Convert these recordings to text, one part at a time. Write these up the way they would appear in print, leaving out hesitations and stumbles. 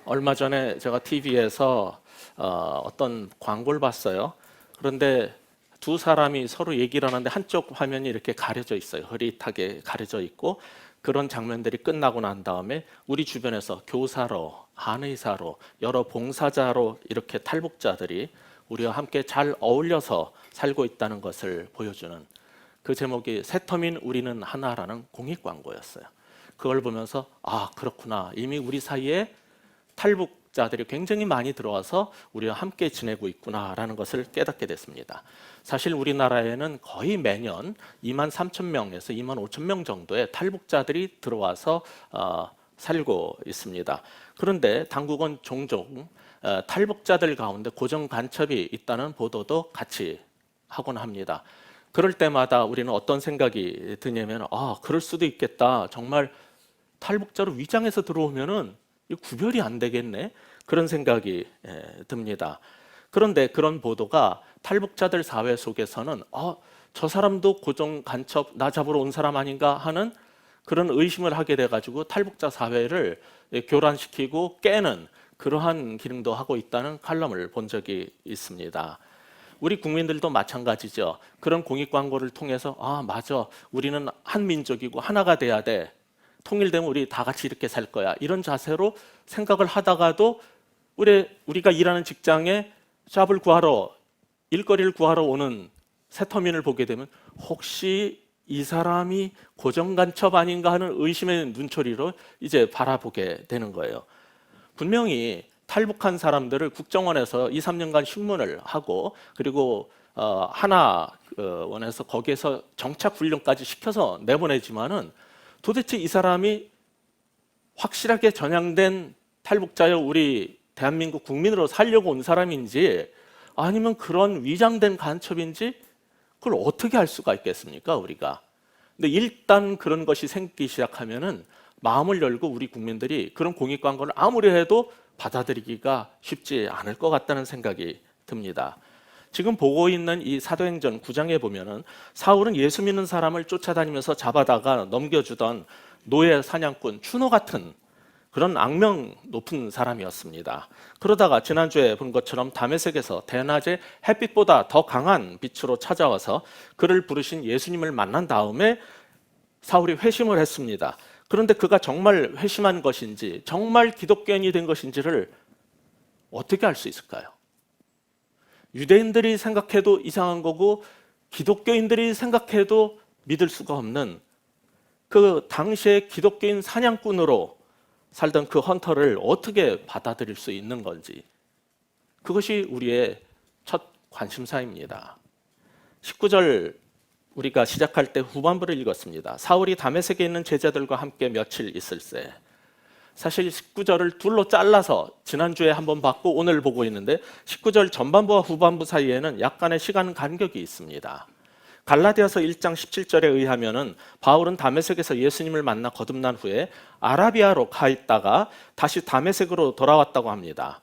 얼마 전에 제가 TV에서 어떤 광고를 봤어요. 그런데 두 사람이 서로 얘기를 하는데 한쪽 화면이 이렇게 가려져 있어요. 흐릿하게 가려져 있고 그런 장면들이 끝나고 난 다음에 우리 주변에서 교사로, 한의사로, 여러 봉사자로 이렇게 탈북자들이 우리와 함께 잘 어울려서 살고 있다는 것을 보여주는 그 제목이 새터민 우리는 하나라는 공익 광고였어요. 그걸 보면서 아 그렇구나. 이미 우리 사이에 탈북자들이 굉장히 많이 들어와서 우리와 함께 지내고 있구나라는 것을 깨닫게 됐습니다. 사실 우리나라에는 거의 매년 2만 3천 명에서 2만 5천 명 정도의 탈북자들이 들어와서 살고 있습니다. 그런데 당국은 종종 탈북자들 가운데 고정 간첩이 있다는 보도도 같이 하곤 합니다. 그럴 때마다 우리는 어떤 생각이 드냐면 그럴 수도 있겠다. 정말 탈북자로 위장해서 들어오면은 구별이 안 되겠네. 그런 생각이 듭니다. 그런데 그런 보도가 탈북자들 사회 속에서는 저 사람도 고정 간첩 나 잡으러 온 사람 아닌가 하는 그런 의심을 하게 돼가지고 탈북자 사회를 교란시키고 깨는 그러한 기능도 하고 있다는 칼럼을 본 적이 있습니다. 우리 국민들도 마찬가지죠. 그런 공익 광고를 통해서 맞아 우리는 한 민족이고 하나가 돼야 돼. 통일되면 우리 다 같이 이렇게 살 거야. 이런 자세로 생각을 하다가도 우리가 일하는 직장에 잡을 구하러 일거리를 구하러 오는 새터민을 보게 되면 혹시 이 사람이 고정간첩 아닌가 하는 의심의 눈초리로 이제 바라보게 되는 거예요. 분명히 탈북한 사람들을 국정원에서 2, 3년간 신문을 하고 그리고 하나원에서 거기에서 정착 훈련까지 시켜서 내보내지만은 도대체 이 사람이 확실하게 전향된 탈북자여 우리 대한민국 국민으로 살려고 온 사람인지 아니면 그런 위장된 간첩인지 그걸 어떻게 알 수가 있겠습니까 우리가. 근데 일단 그런 것이 생기기 시작하면은 마음을 열고 우리 국민들이 그런 공익 광고를 아무리 해도 받아들이기가 쉽지 않을 것 같다는 생각이 듭니다. 지금 보고 있는 이 사도행전 9장에 보면은 사울은 예수 믿는 사람을 쫓아다니면서 잡아다가 넘겨주던 노예 사냥꾼 추노 같은 그런 악명 높은 사람이었습니다. 그러다가 지난주에 본 것처럼 다메섹에서 대낮에 햇빛보다 더 강한 빛으로 찾아와서 그를 부르신 예수님을 만난 다음에 사울이 회심을 했습니다. 그런데 그가 정말 회심한 것인지 정말 기독교인이 된 것인지를 어떻게 알 수 있을까요? 유대인들이 생각해도 이상한 거고 기독교인들이 생각해도 믿을 수가 없는 그 당시의 기독교인 사냥꾼으로 살던 그 헌터를 어떻게 받아들일 수 있는 건지 그것이 우리의 첫 관심사입니다. 19절 우리가 시작할 때 후반부를 읽었습니다. 사울이 다메섹에 있는 제자들과 함께 며칠 있을세. 사실 19절을 둘로 잘라서 지난주에 한번 봤고 오늘 보고 있는데 19절 전반부와 후반부 사이에는 약간의 시간 간격이 있습니다. 갈라디아서 1장 17절에 의하면은 바울은 다메섹에서 예수님을 만나 거듭난 후에 아라비아로 가 있다가 다시 다메섹으로 돌아왔다고 합니다.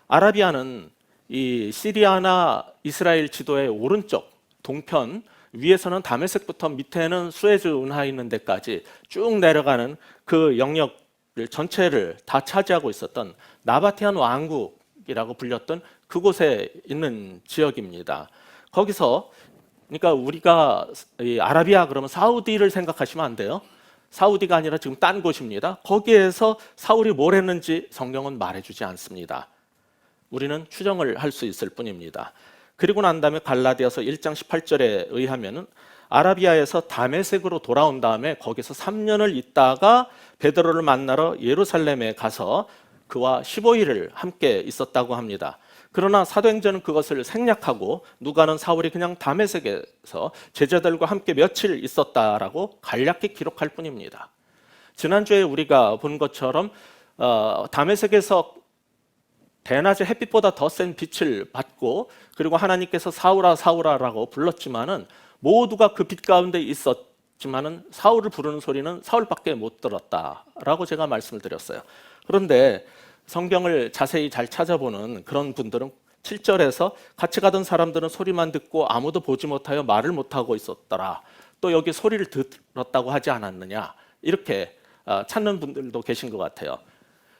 아라비아는 이 시리아나 이스라엘 지도의 오른쪽 동편 위에서는 다메섹부터 밑에는 수에즈 운하 있는 데까지 쭉 내려가는 그 영역 전체를 다 차지하고 있었던 나바테안 왕국이라고 불렸던 그곳에 있는 지역입니다. 거기서 그러니까 우리가 이 아라비아 그러면 사우디를 생각하시면 안 돼요. 사우디가 아니라 지금 딴 곳입니다. 거기에서 사울이 뭘 했는지 성경은 말해주지 않습니다. 우리는 추정을 할 수 있을 뿐입니다. 그리고 난 다음에 갈라디아서 1장 18절에 의하면 아라비아에서 다메섹으로 돌아온 다음에 거기서 3년을 있다가 베드로를 만나러 예루살렘에 가서 그와 15일을 함께 있었다고 합니다. 그러나 사도행전은 그것을 생략하고 누가는 사울이 그냥 다메섹에서 제자들과 함께 며칠 있었다라고 간략히 기록할 뿐입니다. 지난주에 우리가 본 것처럼 다메섹에서 대낮에 햇빛보다 더 센 빛을 받고 그리고 하나님께서 사울아 사울아라고 불렀지만은 모두가 그 빛 가운데 있었지만은 사울을 부르는 소리는 사울밖에 못 들었다라고 제가 말씀을 드렸어요. 그런데 성경을 자세히 잘 찾아보는 그런 분들은 7절에서 같이 가던 사람들은 소리만 듣고 아무도 보지 못하여 말을 못하고 있었더라. 또 여기 소리를 들었다고 하지 않았느냐. 이렇게 찾는 분들도 계신 것 같아요.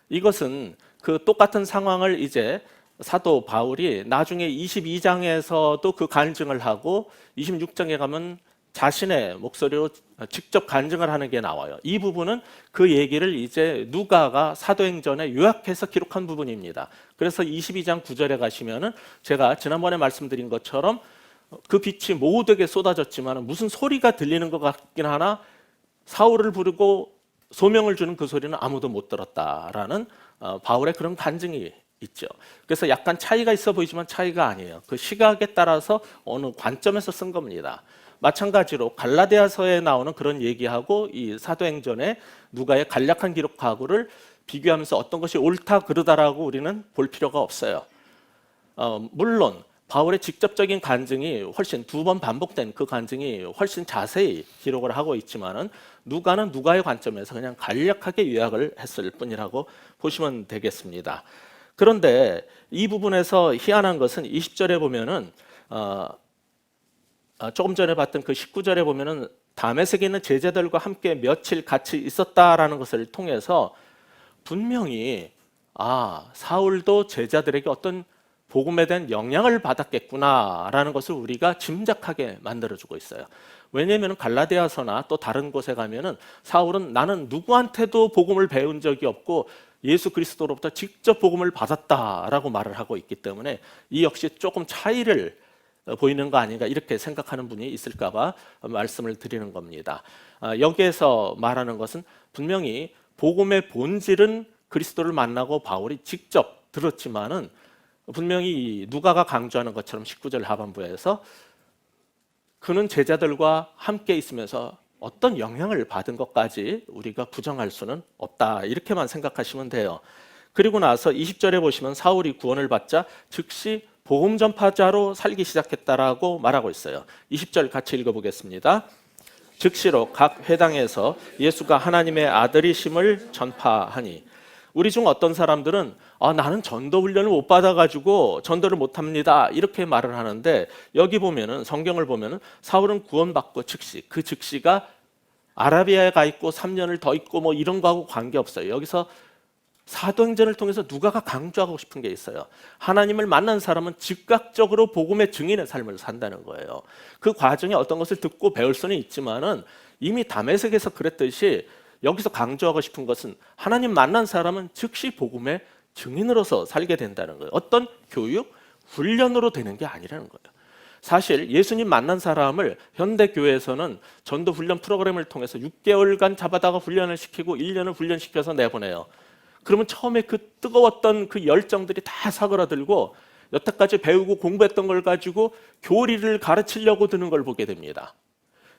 이것은 그 똑같은 상황을 이제 사도 바울이 나중에 22장에서도 그 간증을 하고 26장에 가면 자신의 목소리로 직접 간증을 하는 게 나와요. 이 부분은 그 얘기를 이제 누가가 사도행전에 요약해서 기록한 부분입니다. 그래서 22장 9절에 가시면은 제가 지난번에 말씀드린 것처럼 그 빛이 모두에게 쏟아졌지만 무슨 소리가 들리는 것 같긴 하나 사울을 부르고 소명을 주는 그 소리는 아무도 못 들었다라는 바울의 그런 간증이 있죠. 그래서 약간 차이가 있어 보이지만 차이가 아니에요. 그 시각에 따라서 어느 관점에서 쓴 겁니다. 마찬가지로 갈라디아서에 나오는 그런 얘기하고 이 사도행전에 누가의 간략한 기록하고를 비교하면서 어떤 것이 옳다 그르다라고 우리는 볼 필요가 없어요. 물론 바울의 직접적인 간증이 훨씬 2번 반복된 그 간증이 훨씬 자세히 기록을 하고 있지만은 누가는 누가의 관점에서 그냥 간략하게 요약을 했을 뿐이라고 보시면 되겠습니다. 그런데 이 부분에서 희한한 것은 20절에 보면은 조금 전에 봤던 그 19절에 보면은 다메섹에 있는 제자들과 함께 며칠 같이 있었다라는 것을 통해서 분명히 사울도 제자들에게 어떤 복음에 대한 영향을 받았겠구나라는 것을 우리가 짐작하게 만들어주고 있어요. 왜냐하면 갈라디아서나 또 다른 곳에 가면은 사울은 나는 누구한테도 복음을 배운 적이 없고 예수 그리스도로부터 직접 복음을 받았다라고 말을 하고 있기 때문에 이 역시 조금 차이를 보이는 거 아닌가 이렇게 생각하는 분이 있을까 봐 말씀을 드리는 겁니다. 여기에서 말하는 것은 분명히 복음의 본질은 그리스도를 만나고 바울이 직접 들었지만은 분명히 누가가 강조하는 것처럼 19절 하반부에서 그는 제자들과 함께 있으면서 어떤 영향을 받은 것까지 우리가 부정할 수는 없다 이렇게만 생각하시면 돼요. 그리고 나서 20절에 보시면 사울이 구원을 받자 즉시 복음 전파자로 살기 시작했다라고 말하고 있어요. 20절 같이 읽어보겠습니다. 즉시로 각 회당에서 예수가 하나님의 아들이심을 전파하니. 우리 중 어떤 사람들은 나는 전도 훈련을 못 받아가지고 전도를 못합니다 이렇게 말을 하는데 여기 보면은 성경을 보면은 사울은 구원받고 즉시 그 즉시가 아라비아에 가 있고 3년을 더 있고 뭐 이런 거하고 관계없어요. 여기서 사도행전을 통해서 누가가 강조하고 싶은 게 있어요. 하나님을 만난 사람은 즉각적으로 복음의 증인의 삶을 산다는 거예요. 그 과정에 어떤 것을 듣고 배울 수는 있지만은 이미 다메섹에서 그랬듯이 여기서 강조하고 싶은 것은 하나님 만난 사람은 즉시 복음의 증인으로서 살게 된다는 거예요. 어떤 교육, 훈련으로 되는 게 아니라는 거예요. 사실 예수님 만난 사람을 현대교회에서는 전도 훈련 프로그램을 통해서 6개월간 잡아다가 훈련을 시키고 1년을 훈련시켜서 내보내요. 그러면 처음에 그 뜨거웠던 그 열정들이 다 사그라들고 여태까지 배우고 공부했던 걸 가지고 교리를 가르치려고 드는 걸 보게 됩니다.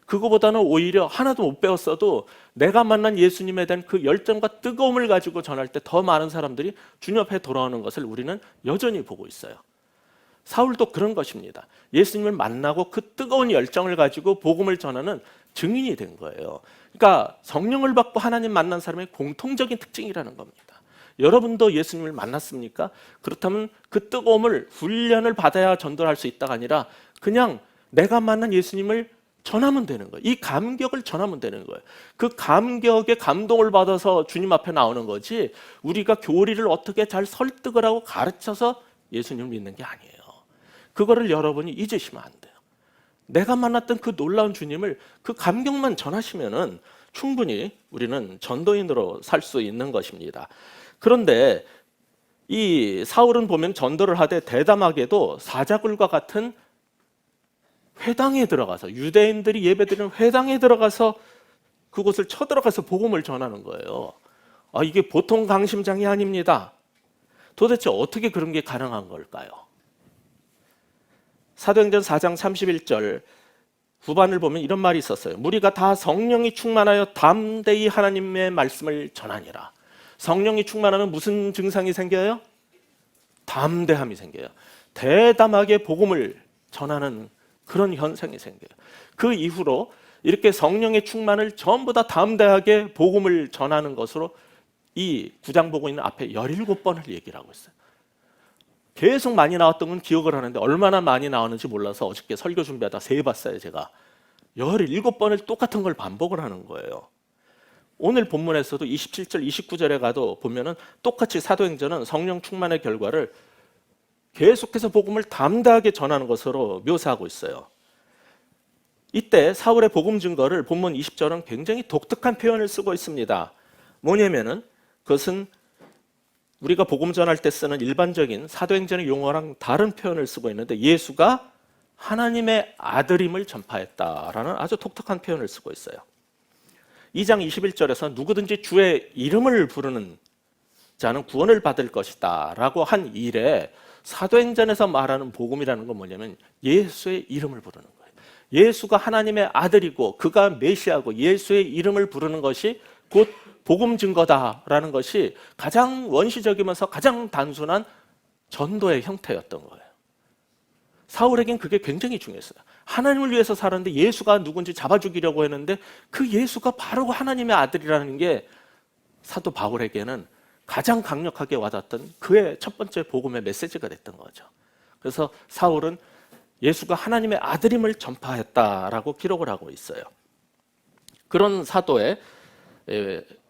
그거보다는 오히려 하나도 못 배웠어도 내가 만난 예수님에 대한 그 열정과 뜨거움을 가지고 전할 때 더 많은 사람들이 주님 앞에 돌아오는 것을 우리는 여전히 보고 있어요. 사울도 그런 것입니다. 예수님을 만나고 그 뜨거운 열정을 가지고 복음을 전하는 증인이 된 거예요. 그러니까 성령을 받고 하나님 만난 사람의 공통적인 특징이라는 겁니다. 여러분도 예수님을 만났습니까? 그렇다면 그 뜨거움을 훈련을 받아야 전도할 수 있다가 아니라 그냥 내가 만난 예수님을 전하면 되는 거예요. 이 감격을 전하면 되는 거예요. 그 감격에 감동을 받아서 주님 앞에 나오는 거지 우리가 교리를 어떻게 잘 설득을 하고 가르쳐서 예수님을 믿는 게 아니에요. 그거를 여러분이 잊으시면 안 돼요. 내가 만났던 그 놀라운 주님을 그 감격만 전하시면은 충분히 우리는 전도인으로 살 수 있는 것입니다. 그런데 이 사울은 보면 전도를 하되 대담하게도 사자굴과 같은 회당에 들어가서 유대인들이 예배드리는 회당에 들어가서 그곳을 쳐들어가서 복음을 전하는 거예요. 이게 보통 강심장이 아닙니다. 도대체 어떻게 그런 게 가능한 걸까요? 사도행전 4장 31절 후반을 보면 이런 말이 있었어요. 무리가 다 성령이 충만하여 담대히 하나님의 말씀을 전하니라. 성령이 충만하면 무슨 증상이 생겨요? 담대함이 생겨요. 대담하게 복음을 전하는 그런 현상이 생겨요. 그 이후로 이렇게 성령의 충만을 전부 다 담대하게 복음을 전하는 것으로 이 9장 보고 있는 앞에 17번을 얘기를 하고 있어요. 계속 많이 나왔던 건 기억을 하는데 얼마나 많이 나왔는지 몰라서 어저께 설교 준비하다 세봤어요 제가. 17번을 똑같은 걸 반복을 하는 거예요. 오늘 본문에서도 27절, 29절에 가도 보면은 똑같이 사도행전은 성령 충만의 결과를 계속해서 복음을 담대하게 전하는 것으로 묘사하고 있어요. 이때 사울의 복음 증거를 본문 20절은 굉장히 독특한 표현을 쓰고 있습니다. 뭐냐면은 그것은 우리가 복음 전할 때 쓰는 일반적인 사도행전의 용어랑 다른 표현을 쓰고 있는데 예수가 하나님의 아들임을 전파했다라는 아주 독특한 표현을 쓰고 있어요. 2장 21절에서 누구든지 주의 이름을 부르는 자는 구원을 받을 것이다 라고 한 일에 사도행전에서 말하는 복음이라는 건 뭐냐면 예수의 이름을 부르는 거예요. 예수가 하나님의 아들이고 그가 메시아고 예수의 이름을 부르는 것이 곧 복음 증거다라는 것이 가장 원시적이면서 가장 단순한 전도의 형태였던 거예요. 사울에겐 그게 굉장히 중요했어요. 하나님을 위해서 살았는데 예수가 누군지 잡아 죽이려고 했는데 그 예수가 바로 하나님의 아들이라는 게 사도 바울에게는 가장 강력하게 와닿던 그의 첫 번째 복음의 메시지가 됐던 거죠. 그래서 사울은 예수가 하나님의 아들임을 전파했다라고 기록을 하고 있어요. 그런 사도의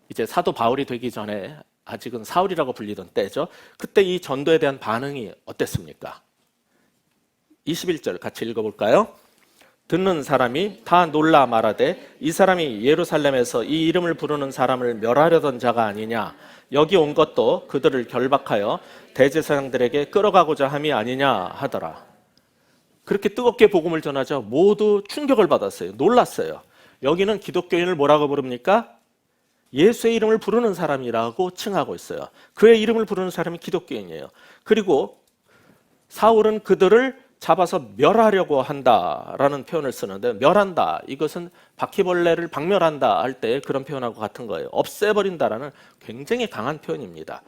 이제 사도 바울이 되기 전에 아직은 사울이라고 불리던 때죠. 그때 이 전도에 대한 반응이 어땠습니까? 21절 같이 읽어볼까요? 듣는 사람이 다 놀라 말하되 이 사람이 예루살렘에서 이 이름을 부르는 사람을 멸하려던 자가 아니냐, 여기 온 것도 그들을 결박하여 대제사장들에게 끌어가고자 함이 아니냐 하더라. 그렇게 뜨겁게 복음을 전하자 모두 충격을 받았어요. 놀랐어요. 여기는 기독교인을 뭐라고 부릅니까? 예수의 이름을 부르는 사람이라고 칭하고 있어요. 그의 이름을 부르는 사람이 기독교인이에요. 그리고 사울은 그들을 잡아서 멸하려고 한다라는 표현을 쓰는데, 멸한다, 이것은 바퀴벌레를 박멸한다 할 때 그런 표현하고 같은 거예요. 없애버린다라는 굉장히 강한 표현입니다.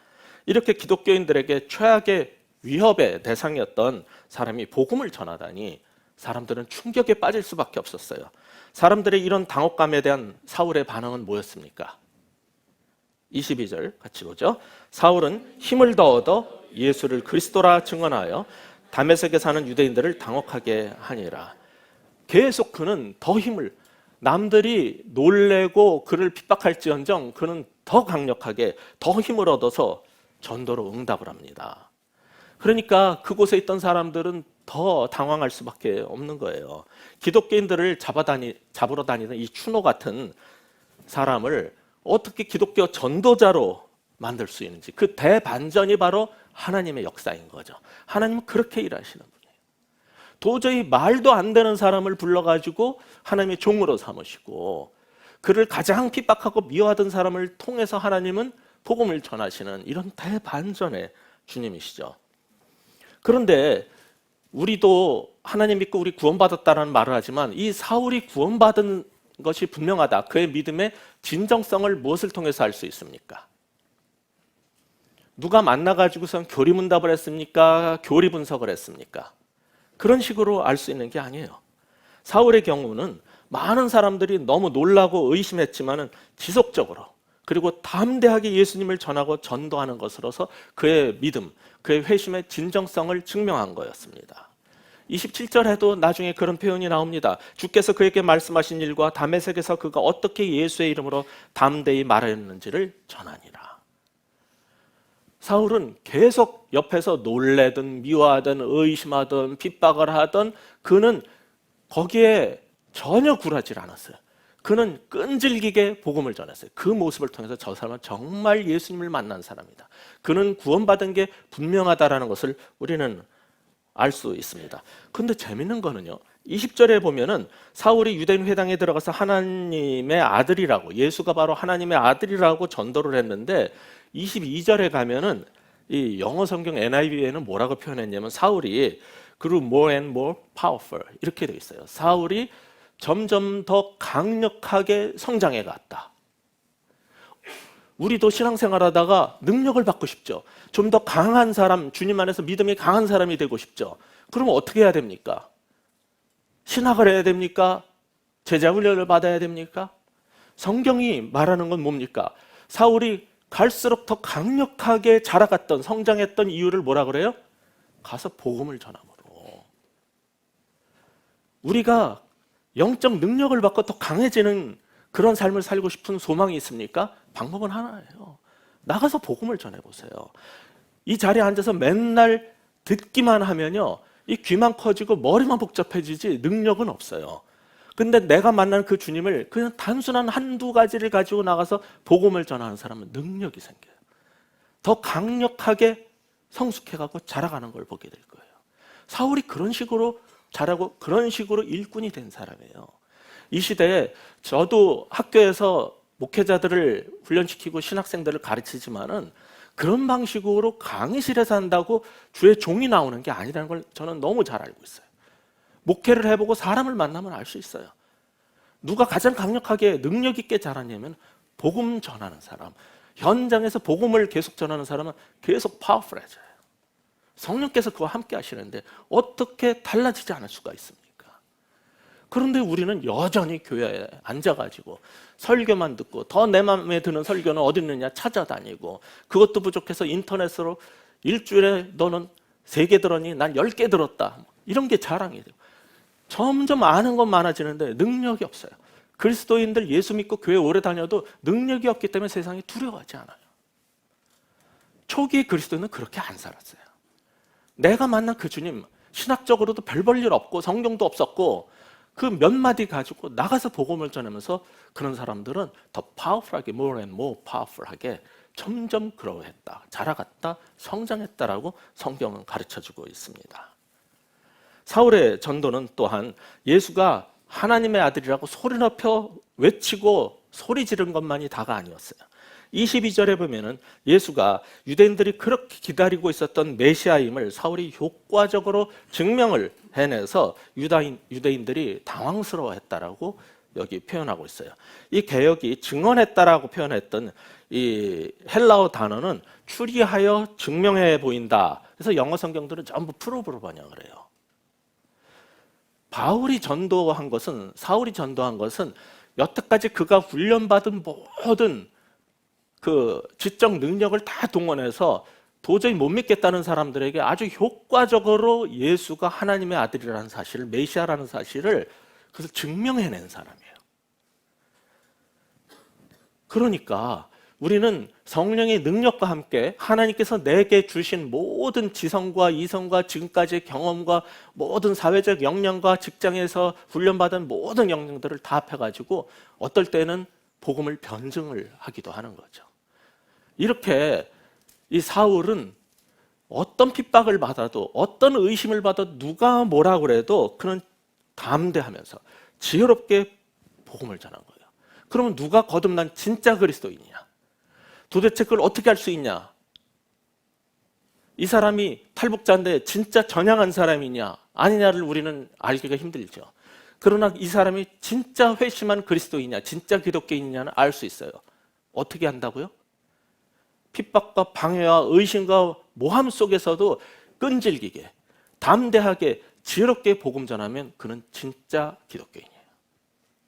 이렇게 기독교인들에게 최악의 위협의 대상이었던 사람이 복음을 전하다니 사람들은 충격에 빠질 수밖에 없었어요. 사람들의 이런 당혹감에 대한 사울의 반응은 뭐였습니까? 22절 같이 보죠. 사울은 힘을 더 얻어 예수를 그리스도라 증언하여 다메섹에 사는 유대인들을 당혹하게 하니라. 계속 그는 더 힘을, 남들이 놀래고 그를 핍박할지언정 그는 더 강력하게 더 힘을 얻어서 전도로 응답을 합니다. 그러니까 그곳에 있던 사람들은 더 당황할 수밖에 없는 거예요. 기독교인들을 잡으러 다니는 이 추노 같은 사람을 어떻게 기독교 전도자로 만들 수 있는지, 그 대반전이 바로 하나님의 역사인 거죠. 하나님은 그렇게 일하시는 분이에요. 도저히 말도 안 되는 사람을 불러가지고 하나님의 종으로 삼으시고 그를 가장 핍박하고 미워하던 사람을 통해서 하나님은 복음을 전하시는 이런 대반전의 주님이시죠. 그런데 우리도 하나님 믿고 우리 구원받았다는 말을 하지만 이 사울이 구원받은 것이 분명하다. 그의 믿음의 진정성을 무엇을 통해서 알 수 있습니까? 누가 만나가지고선 교리문답을 했습니까? 교리 분석을 했습니까? 그런 식으로 알 수 있는 게 아니에요. 사울의 경우는 많은 사람들이 너무 놀라고 의심했지만은 지속적으로 그리고 담대하게 예수님을 전하고 전도하는 것으로서 그의 믿음, 그의 회심의 진정성을 증명한 거였습니다. 27절에도 나중에 그런 표현이 나옵니다. 주께서 그에게 말씀하신 일과 다메섹에서 그가 어떻게 예수의 이름으로 담대히 말하였는지를 전하니라. 사울은 계속 옆에서 놀래든 미워하든 의심하든 핍박을 하든 그는 거기에 전혀 굴하지 않았어요. 그는 끈질기게 복음을 전했어요. 그 모습을 통해서 저 사람은 정말 예수님을 만난 사람이다. 그는 구원받은 게 분명하다라는 것을 우리는 알 수 있습니다. 그런데 재밌는 거는요, 20절에 보면은 사울이 유대인 회당에 들어가서 하나님의 아들이라고, 예수가 바로 하나님의 아들이라고 전도를 했는데 22절에 가면은 이 영어 성경 NIV에는 뭐라고 표현했냐면 사울이 grew more and more powerful 이렇게 되어 있어요. 사울이 점점 더 강력하게 성장해 갔다. 우리도 신앙생활하다가 능력을 받고 싶죠. 좀 더 강한 사람, 주님 안에서 믿음이 강한 사람이 되고 싶죠. 그러면 어떻게 해야 됩니까? 신학을 해야 됩니까? 제자 훈련을 받아야 됩니까? 성경이 말하는 건 뭡니까? 사울이 갈수록 더 강력하게 자라갔던, 성장했던 이유를 뭐라 그래요? 가서 복음을 전함으로. 우리가 영적 능력을 받고 더 강해지는 그런 삶을 살고 싶은 소망이 있습니까? 방법은 하나예요. 나가서 복음을 전해보세요. 이 자리에 앉아서 맨날 듣기만 하면요, 이 귀만 커지고 머리만 복잡해지지 능력은 없어요. 근데 내가 만난 그 주님을 그냥 단순한 한두 가지를 가지고 나가서 복음을 전하는 사람은 능력이 생겨요. 더 강력하게 성숙해가고 자라가는 걸 보게 될 거예요. 사울이 그런 식으로 자라고 그런 식으로 일꾼이 된 사람이에요. 이 시대에 저도 학교에서 목회자들을 훈련시키고 신학생들을 가르치지만은 그런 방식으로 강의실에서 한다고 주의 종이 나오는 게 아니라는 걸 저는 너무 잘 알고 있어요. 목회를 해보고 사람을 만나면 알 수 있어요. 누가 가장 강력하게 능력 있게 자랐냐면 복음 전하는 사람, 현장에서 복음을 계속 전하는 사람은 계속 파워풀해져요. 성령께서 그와 함께 하시는데 어떻게 달라지지 않을 수가 있습니까? 그런데 우리는 여전히 교회에 앉아가지고 설교만 듣고 더 내 마음에 드는 설교는 어디 있느냐 찾아다니고, 그것도 부족해서 인터넷으로 일주일에 너는 3개 들었니? 난 10개 들었다. 이런 게 자랑이 돼요. 점점 아는 건 많아지는데 능력이 없어요. 그리스도인들 예수 믿고 교회 오래 다녀도 능력이 없기 때문에 세상이 두려워하지 않아요. 초기 그리스도인은 그렇게 안 살았어요. 내가 만난 그 주님, 신학적으로도 별 볼 일 없고 성경도 없었고 그 몇 마디 가지고 나가서 복음을 전하면서 그런 사람들은 더 파워풀하게, more and more powerful하게 점점 그러했다, 자라갔다, 성장했다라고 성경은 가르쳐주고 있습니다. 사울의 전도는 또한 예수가 하나님의 아들이라고 소리 높여 외치고 소리 지른 것만이 다가 아니었어요. 22절에 보면은 예수가 유대인들이 그렇게 기다리고 있었던 메시아임을 사울이 효과적으로 증명을 해내서 유대인들이 당황스러워했다라고 여기 표현하고 있어요. 이 개역이 증언했다라고 표현했던 이 헬라어 단어는 추리하여 증명해 보인다. 그래서 영어 성경들은 전부 프로브로 번역을 해요. 사울이 전도한 것은 여태까지 그가 훈련받은 모든 그 지적 능력을 다 동원해서 도저히 못 믿겠다는 사람들에게 아주 효과적으로 예수가 하나님의 아들이라는 사실을, 메시아라는 사실을 그래서 증명해낸 사람이에요. 그러니까 우리는 성령의 능력과 함께 하나님께서 내게 주신 모든 지성과 이성과 지금까지의 경험과 모든 사회적 역량과 직장에서 훈련받은 모든 역량들을 다 합해가지고 어떨 때는 복음을 변증을 하기도 하는 거죠. 이렇게 이 사울은 어떤 핍박을 받아도, 어떤 의심을 받아도, 누가 뭐라 그래도 그는 담대하면서 지혜롭게 복음을 전한 거예요. 그러면 누가 거듭난 진짜 그리스도인이냐? 도대체 그걸 어떻게 할 수 있냐? 이 사람이 탈북자인데 진짜 전향한 사람이냐 아니냐를 우리는 알기가 힘들죠. 그러나 이 사람이 진짜 회심한 그리스도인이냐, 진짜 기독교인이냐는 알 수 있어요. 어떻게 한다고요? 핍박과 방해와 의심과 모함 속에서도 끈질기게, 담대하게, 지혜롭게 복음 전하면 그는 진짜 기독교인이에요.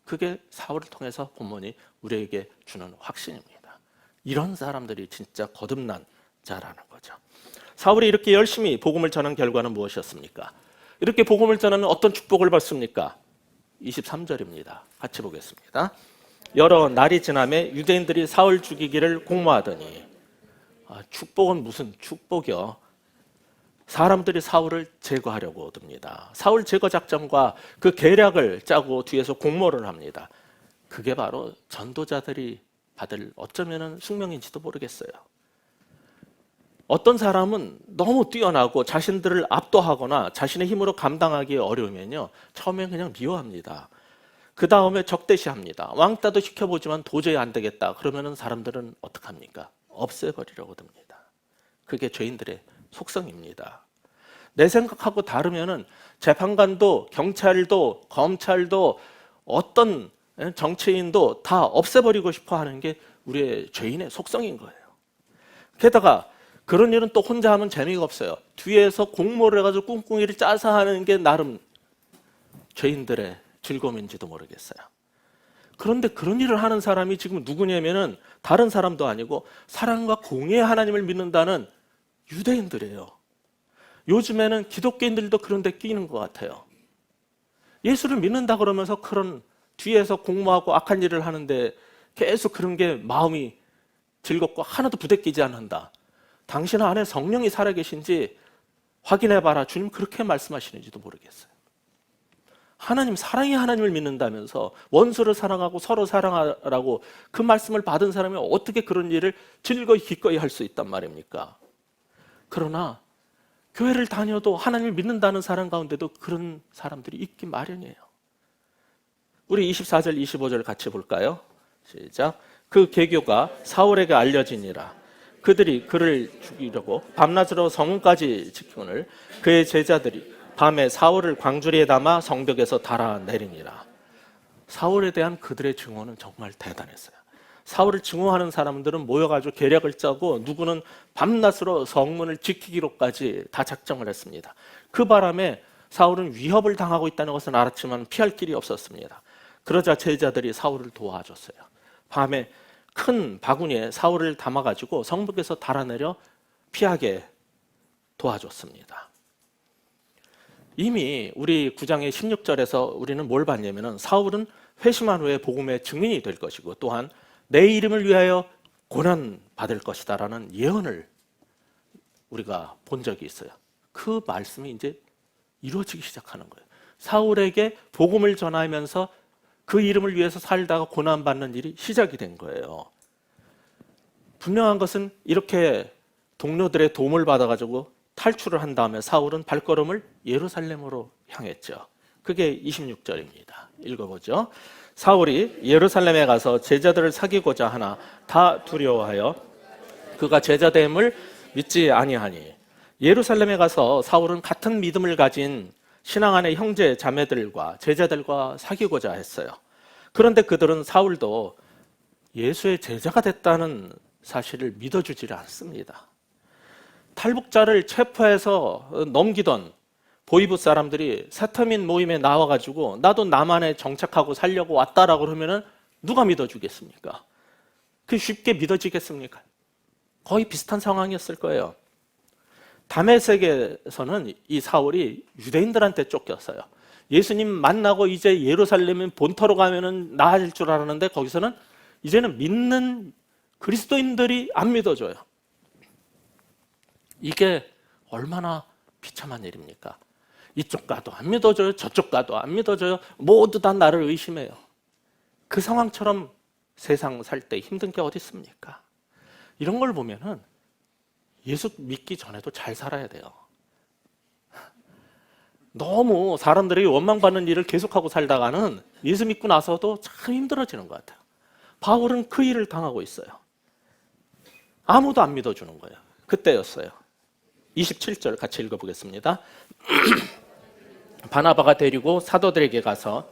그게 사울을 통해서 본문이 우리에게 주는 확신입니다. 이런 사람들이 진짜 거듭난 자라는 거죠. 사울이 이렇게 열심히 복음을 전한 결과는 무엇이었습니까? 이렇게 복음을 전하는 어떤 축복을 받습니까? 23절입니다. 같이 보겠습니다. 여러 날이 지나매 유대인들이 사울 죽이기를 공모하더니, 축복은 무슨 축복이요? 사람들이 사울을 제거하려고 듭니다. 사울 제거 작전과 그 계략을 짜고 뒤에서 공모를 합니다. 그게 바로 전도자들이 받을 어쩌면 숙명인지도 모르겠어요. 어떤 사람은 너무 뛰어나고 자신들을 압도하거나 자신의 힘으로 감당하기 어려우면요, 처음엔 그냥 미워합니다. 그 다음에 적대시합니다. 왕따도 시켜보지만 도저히 안 되겠다. 그러면 사람들은 어떡합니까? 없애버리려고 듭니다. 그게 죄인들의 속성입니다. 내 생각하고 다르면은 재판관도 경찰도 검찰도 어떤 정치인도 다 없애버리고 싶어 하는 게 우리의 죄인의 속성인 거예요. 게다가 그런 일은 또 혼자 하면 재미가 없어요. 뒤에서 공모를 해가지고 꿍꿍이를 짜서 하는 게 나름 죄인들의 즐거움인지도 모르겠어요. 그런데 그런 일을 하는 사람이 지금 누구냐면은 다른 사람도 아니고 사랑과 공의의 하나님을 믿는다는 유대인들이에요. 요즘에는 기독교인들도 그런 데 끼는 것 같아요. 예수를 믿는다 그러면서 그런 뒤에서 공모하고 악한 일을 하는데 계속 그런 게 마음이 즐겁고 하나도 부대끼지 않는다. 당신 안에 성령이 살아계신지 확인해봐라. 주님 그렇게 말씀하시는지도 모르겠어요. 하나님, 사랑의 하나님을 믿는다면서 원수를 사랑하고 서로 사랑하라고 그 말씀을 받은 사람이 어떻게 그런 일을 즐거이 기꺼이 할 수 있단 말입니까? 그러나 교회를 다녀도 하나님을 믿는다는 사람 가운데도 그런 사람들이 있기 마련이에요. 우리 24절, 25절 같이 볼까요? 시작. 그 계교가 사울에게 알려지니라. 그들이 그를 죽이려고 밤낮으로 성문까지 지키거늘 그의 제자들이 밤에 사울을 광주리에 담아 성벽에서 달아내리니라. 사울에 대한 그들의 증언은 정말 대단했어요. 사울을 증오하는 사람들은 모여가지고 계략을 짜고 누구는 밤낮으로 성문을 지키기로까지 다 작정을 했습니다. 그 바람에 사울은 위협을 당하고 있다는 것은 알았지만 피할 길이 없었습니다. 그러자 제자들이 사울을 도와줬어요. 밤에 큰 바구니에 사울을 담아가지고 성벽에서 달아내려 피하게 도와줬습니다. 이미 우리 9장의 16절에서 우리는 뭘 봤냐면 사울은 회심한 후에 복음의 증인이 될 것이고 또한 내 이름을 위하여 고난받을 것이다 라는 예언을 우리가 본 적이 있어요. 그 말씀이 이제 이루어지기 시작하는 거예요. 사울에게 복음을 전하면서 그 이름을 위해서 살다가 고난받는 일이 시작이 된 거예요. 분명한 것은 이렇게 동료들의 도움을 받아가지고 탈출을 한 다음에 사울은 발걸음을 예루살렘으로 향했죠. 그게 26절입니다. 읽어보죠. 사울이 예루살렘에 가서 제자들을 사귀고자 하나 다 두려워하여 그가 제자됨을 믿지 아니하니 예루살렘에 가서 사울은 같은 믿음을 가진 신앙 안의 형제 자매들과 제자들과 사귀고자 했어요. 그런데 그들은 사울도 예수의 제자가 됐다는 사실을 믿어주지를 않습니다. 탈북자를 체포해서 넘기던 보이부 사람들이 세터민 모임에 나와가지고 나도 남한에 정착하고 살려고 왔다라고 그러면은 누가 믿어주겠습니까? 그게 쉽게 믿어지겠습니까? 거의 비슷한 상황이었을 거예요. 다메섹에서는 이 사울이 유대인들한테 쫓겼어요. 예수님 만나고 이제 예루살렘 본토로 가면은 나아질 줄 알았는데 거기서는 이제는 믿는 그리스도인들이 안 믿어줘요. 이게 얼마나 비참한 일입니까? 이쪽 가도 안 믿어줘요. 저쪽 가도 안 믿어줘요. 모두 다 나를 의심해요. 그 상황처럼 세상 살 때 힘든 게 어디 있습니까? 이런 걸 보면은 예수 믿기 전에도 잘 살아야 돼요. 너무 사람들이 원망받는 일을 계속하고 살다가는 예수 믿고 나서도 참 힘들어지는 것 같아요. 바울은 그 일을 당하고 있어요. 아무도 안 믿어주는 거예요. 그때였어요. 27절 같이 읽어보겠습니다. 바나바가 데리고 사도들에게 가서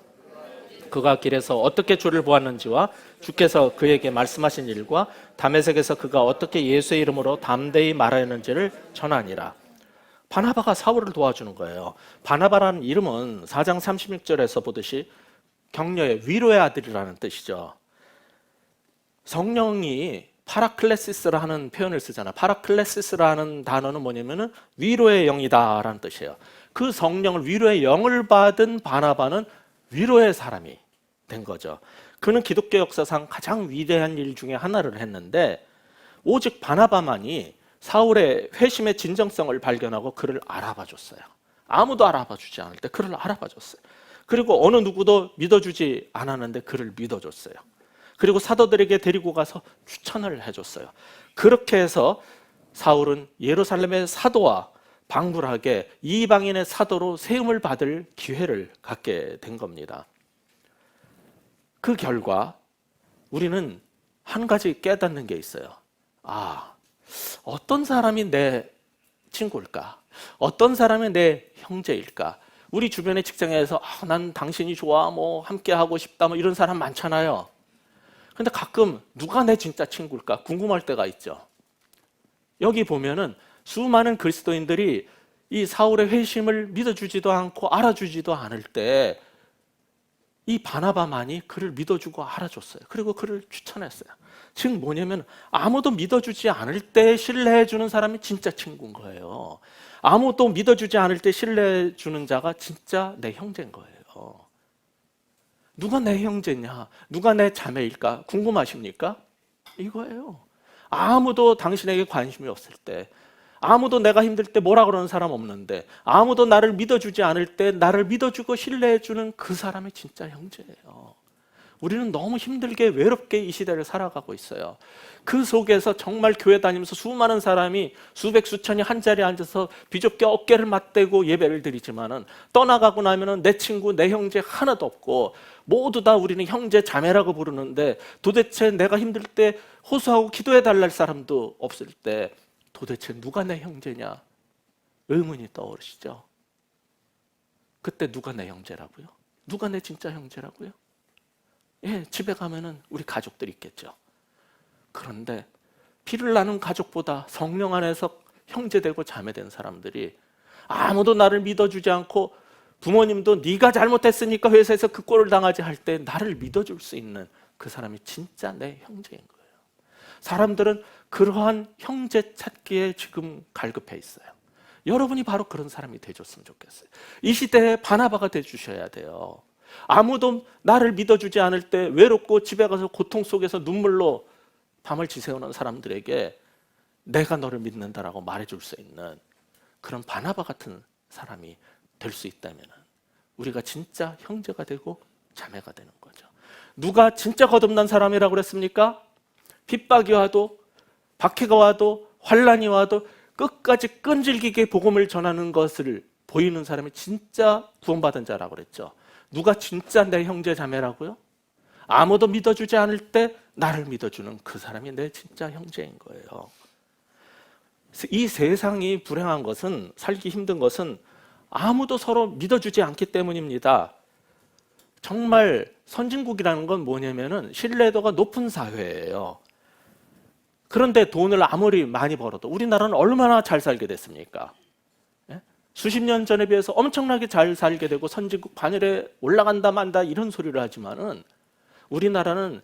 그가 길에서 어떻게 주를 보았는지와 주께서 그에게 말씀하신 일과 다메섹에서 그가 어떻게 예수의 이름으로 담대히 말하였는지를 전하니라. 바나바가 사울을 도와주는 거예요. 바나바라는 이름은 4장 36절에서 보듯이 격려의 위로의 아들이라는 뜻이죠. 성령이 파라클레시스라는 표현을 쓰잖아. 파라클레시스라는 단어는 뭐냐면은 위로의 영이다라는 뜻이에요. 그 성령을 위로의 영을 받은 바나바는 위로의 사람이 된 거죠. 그는 기독교 역사상 가장 위대한 일 중에 하나를 했는데 오직 바나바만이 사울의 회심의 진정성을 발견하고 그를 알아봐 줬어요. 아무도 알아봐 주지 않을 때 그를 알아봐 줬어요. 그리고 어느 누구도 믿어주지 않았는데 그를 믿어줬어요. 그리고 사도들에게 데리고 가서 추천을 해줬어요. 그렇게 해서 사울은 예루살렘의 사도와 방불하게 이방인의 사도로 세움을 받을 기회를 갖게 된 겁니다. 그 결과 우리는 한 가지 깨닫는 게 있어요. 어떤 사람이 내 친구일까? 어떤 사람이 내 형제일까? 우리 주변의 직장에서 난 당신이 좋아, 함께 하고 싶다, 이런 사람 많잖아요. 근데 가끔 누가 내 진짜 친구일까 궁금할 때가 있죠. 여기 보면은 수많은 그리스도인들이 이 사울의 회심을 믿어주지도 않고 알아주지도 않을 때 이 바나바만이 그를 믿어주고 알아줬어요. 그리고 그를 추천했어요. 즉 뭐냐면 아무도 믿어주지 않을 때 신뢰해주는 사람이 진짜 친구인 거예요. 아무도 믿어주지 않을 때 신뢰해주는 자가 진짜 내 형제인 거예요. 누가 내 형제냐? 누가 내 자매일까? 궁금하십니까? 이거예요. 아무도 당신에게 관심이 없을 때, 아무도 내가 힘들 때 뭐라 그러는 사람 없는데, 아무도 나를 믿어주지 않을 때 나를 믿어주고 신뢰해주는 그 사람이 진짜 형제예요. 우리는 너무 힘들게 외롭게 이 시대를 살아가고 있어요. 그 속에서 정말 교회 다니면서 수많은 사람이 수백 수천이 한 자리에 앉아서 비좁게 어깨를 맞대고 예배를 드리지만은 떠나가고 나면은 내 친구, 내 형제 하나도 없고 모두 다 우리는 형제 자매라고 부르는데 도대체 내가 힘들 때 호소하고 기도해 달랄 사람도 없을 때 도대체 누가 내 형제냐? 의문이 떠오르시죠? 그때 누가 내 형제라고요? 누가 내 진짜 형제라고요? 예, 집에 가면은 우리 가족들이 있겠죠. 그런데 피를 나눈 가족보다 성령 안에서 형제되고 자매된 사람들이 아무도 나를 믿어주지 않고 부모님도 네가 잘못했으니까 회사에서 그 꼴을 당하지 할 때 나를 믿어줄 수 있는 그 사람이 진짜 내 형제인 거예요. 사람들은 그러한 형제 찾기에 지금 갈급해 있어요. 여러분이 바로 그런 사람이 되줬으면 좋겠어요. 이 시대에 바나바가 돼주셔야 돼요. 아무도 나를 믿어주지 않을 때 외롭고 집에 가서 고통 속에서 눈물로 밤을 지새우는 사람들에게 내가 너를 믿는다라고 말해줄 수 있는 그런 바나바 같은 사람이 될 수 있다면 우리가 진짜 형제가 되고 자매가 되는 거죠. 누가 진짜 거듭난 사람이라고 그랬습니까? 핍박이 와도 박해가 와도 환란이 와도 끝까지 끈질기게 복음을 전하는 것을 보이는 사람이 진짜 구원받은 자라고 그랬죠. 누가 진짜 내 형제 자매라고요? 아무도 믿어주지 않을 때 나를 믿어주는 그 사람이 내 진짜 형제인 거예요. 이 세상이 불행한 것은, 살기 힘든 것은 아무도 서로 믿어주지 않기 때문입니다. 정말 선진국이라는 건 뭐냐면은 신뢰도가 높은 사회예요. 그런데 돈을 아무리 많이 벌어도 우리나라는 얼마나 잘 살게 됐습니까? 수십 년 전에 비해서 엄청나게 잘 살게 되고 선진국 반열에 올라간다 만다 이런 소리를 하지만은 우리나라는